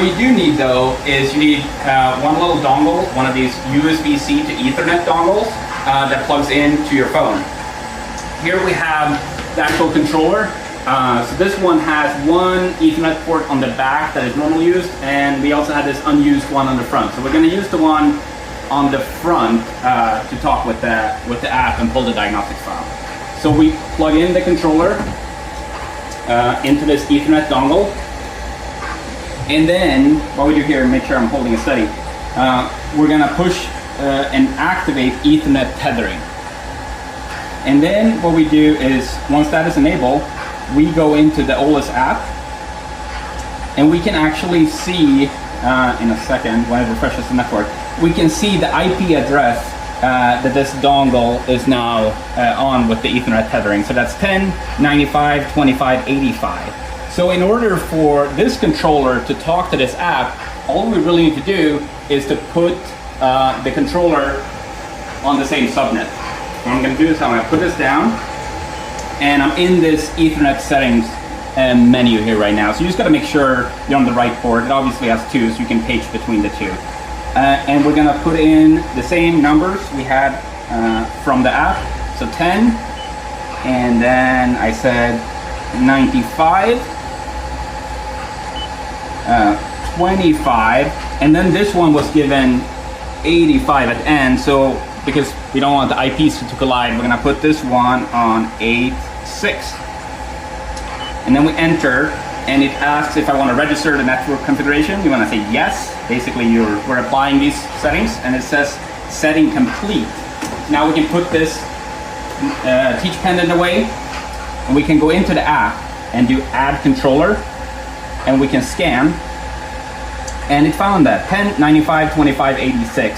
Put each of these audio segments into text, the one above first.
What you do need though is you need one little dongle, one of these USB-C to Ethernet dongles that plugs into your phone. Here we have the actual controller. So this one has one Ethernet port on the back that is normally used, and we also have this unused one on the front. So we're going to use the one on the front to talk with the app and pull the diagnostics file. So we plug in the controller into this Ethernet dongle, and then what we do here, make sure I'm holding it steady, we're going to push and activate Ethernet tethering. And then what we do is, once that is enabled, we go into the OLS app, and we can actually see, in a second, when it refreshes the network, we can see the IP address that this dongle is now on with the Ethernet tethering. So that's 10.95.25.85. So in order for this controller to talk to this app, all we really need to do is to put the controller on the same subnet. What I'm going to do is I'm going to put this down, and I'm in this Ethernet settings menu here right now. So you just got to make sure you're on the right port. It obviously has two, so you can page between the two. And we're going to put in the same numbers we had from the app. So 10, and then I said 95, 25, and then this one was given 85 at the end. So because we don't want the IPs to collide, we're going to put this one on 86. And then we enter, and it asks if I want to register the network configuration. You want to say yes. Basically, we're applying these settings, and it says setting complete. Now we can put this teach pendant away, and we can go into the app and do add controller, and we can scan, and it found that 10.95.25.86.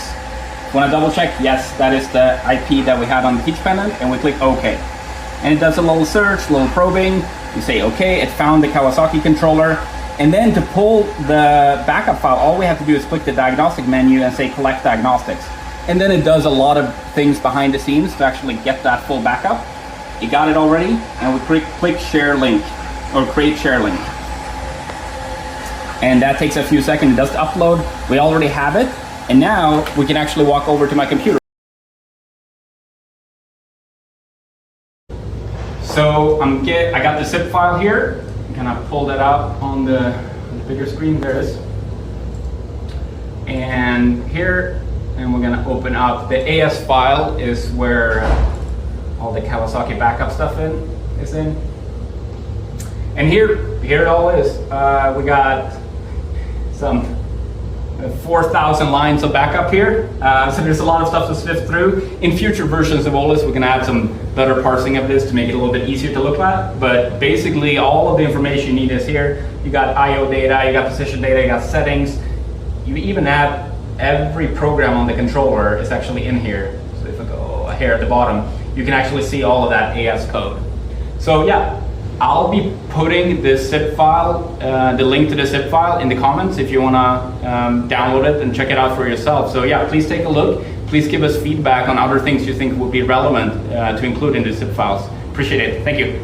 Want to double check? Yes, that is the IP that we had on the teach pendant, and we click OK. And it does a little search, little probing. You say OK, it found the Kawasaki controller. And then to pull the backup file, all we have to do is click the diagnostic menu and say collect diagnostics. And then it does a lot of things behind the scenes to actually get that full backup. You got it already, and we click share link, or create share link. And that takes a few seconds. It does the upload. We already have it. And now we can actually walk over to my computer. So I got the zip file here. I'm gonna pull that out on the bigger screen. There it is. And here, and we're gonna open up the AS file, is where all the Kawasaki backup stuff is in. And here it all is. We got some 4,000 lines of backup here. So there's a lot of stuff to sift through. In future versions of OLS, we can add some better parsing of this to make it a little bit easier to look at. But basically, all of the information you need is here. You got I/O data, you got position data, you got settings. You even have every program on the controller is actually in here. So if I go here at the bottom, you can actually see all of that AS code. So yeah, I'll be putting this zip file, the link to the zip file, in the comments if you want to download it and check it out for yourself. So yeah, please take a look. Please give us feedback on other things you think would be relevant to include in the zip files. Appreciate it. Thank you.